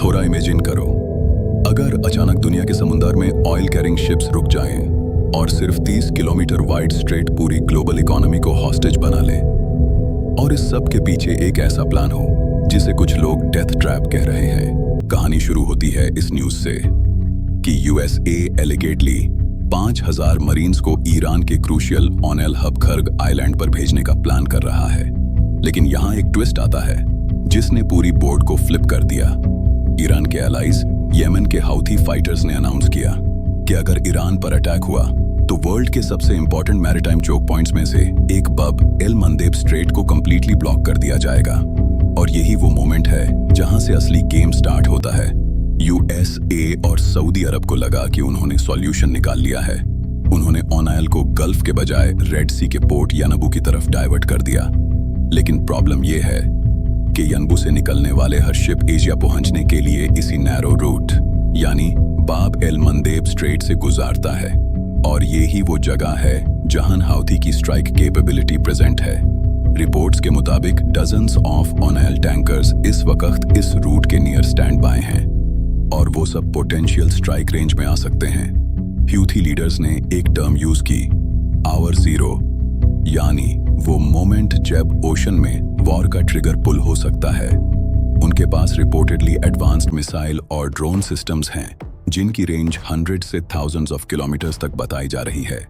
थोड़ा इमेजिन करो, अगर अचानक दुनिया के समुद्र में ऑयल कैरिंग शिप्स रुक जाएं और सिर्फ 30 किलोमीटर वाइड स्ट्रेट पूरी ग्लोबल इकोनॉमी को हॉस्टेज बना ले, और इस सब के पीछे एक ऐसा प्लान हो जिसे कुछ लोग डेथ ट्रैप कह रहे हैं। कहानी शुरू होती है इस न्यूज से कि यूएसए एलिगेटली 5000 मरीन्स को ईरान के क्रूशियल ऑनेल हब खर्ग आइलैंड पर भेजने का प्लान कर रहा है। लेकिन यहाँ एक ट्विस्ट आता है जिसने पूरी बोर्ड को फ्लिप कर दिया। ईरान के एलाइज येमेन के हाउथी फाइटर्स ने अनाउंस किया कि अगर ईरान पर अटैक हुआ तो वर्ल्ड के सबसे इंपॉर्टेंट मैरीटाइम चोक पॉइंट्स में से एक बब एल मंदेब स्ट्रेट को कंप्लीटली ब्लॉक कर दिया जाएगा। और यही वो मोमेंट है जहां से असली गेम स्टार्ट होता है। यूएसए और सऊदी अरब को लगा कि उन्होंने सॉल्यूशन निकाल लिया है। उन्होंने ऑनाइल को गल्फ के बजाय रेड सी के पोर्ट यानबू की तरफ डाइवर्ट कर दिया। लेकिन प्रॉब्लम यह है कि यानबू से निकलने वाले हर शिप एशिया पहुंचने के लिए इसी नैरो रूट यानी बाब एल मंदेब स्ट्रेट से गुजारता है। और ये ही वो जगह है जहां हाउथी की स्ट्राइक कैपेबिलिटी प्रेजेंट है। रिपोर्ट्स के मुताबिक डजन्स ऑफ ऑनाइल टैंकर्स इस वक्त इस रूट के नियर स्टैंड बाय हैं और वो सब पोटेंशियल स्ट्राइक रेंज में आ सकते हैं। ह्यूथी लीडर्स ने एक टर्म यूज की, आवर जीरो, यानी वो मोमेंट जब ओशन में वॉर का ट्रिगर पुल हो सकता है। उनके पास रिपोर्टेडली एडवांस्ड मिसाइल और ड्रोन सिस्टम्स हैं जिनकी रेंज 100 से थाउजेंड्स ऑफ किलोमीटर्स तक बताई जा रही है।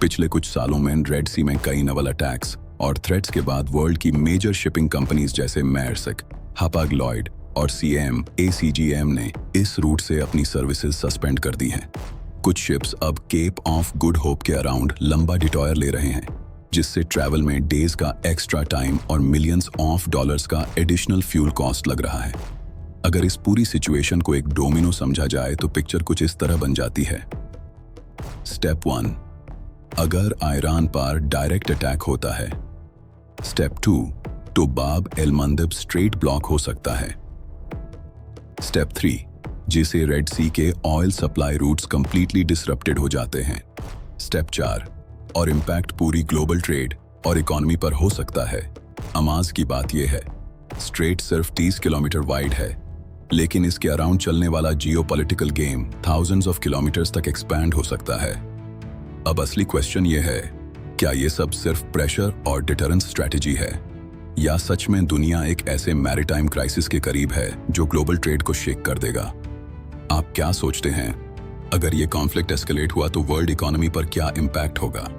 पिछले कुछ सालों में रेड सी में कई नवल अटैक्स और थ्रेट्स के बाद वर्ल्ड की मेजर शिपिंग कंपनीज जैसे मैरसेक, हपाग-लॉयड और ACGM ने इस रूट से अपनी सर्विसेज सस्पेंड कर दी हैं। कुछ शिप्स अब केप ऑफ गुड होप के अराउंड लंबा डिटॉयर ले रहे हैं, जिससे ट्रैवल में डेज का एक्स्ट्रा टाइम और मिलियंस ऑफ डॉलर्स का एडिशनल फ्यूल कॉस्ट लग रहा है। अगर इस पूरी सिचुएशन को एक डोमिनो समझा जाए तो पिक्चर कुछ इस तरह बन जाती है। स्टेप 1, अगर ईरान पर डायरेक्ट अटैक होता है। स्टेप 2, तो बाब एल मंदेब स्ट्रेट ब्लॉक हो सकता है। स्टेप 3, जिसे रेड सी के oil supply routes completely disrupted हो जाते हैं। स्टेप 4, और इम्पैक्ट पूरी ग्लोबल ट्रेड और इकोनॉमी पर हो सकता है। अमाज की बात यह है, स्ट्रेट सिर्फ 30 किलोमीटर वाइड है, लेकिन इसके अराउंड चलने वाला geopolitical game thousands of kilometres तक एक्सपैंड हो सकता है। अब असली क्वेश्चन यह है, क्या ये सब सिर्फ प्रेशर और डिटरेंस स्ट्रेटेजी है, या सच में दुनिया एक ऐसे मैरीटाइम क्राइसिस के करीब है जो ग्लोबल ट्रेड को शेक कर देगा? आप क्या सोचते हैं? अगर ये कॉन्फ्लिक्ट एस्केलेट हुआ तो वर्ल्ड इकोनॉमी पर क्या इम्पैक्ट होगा?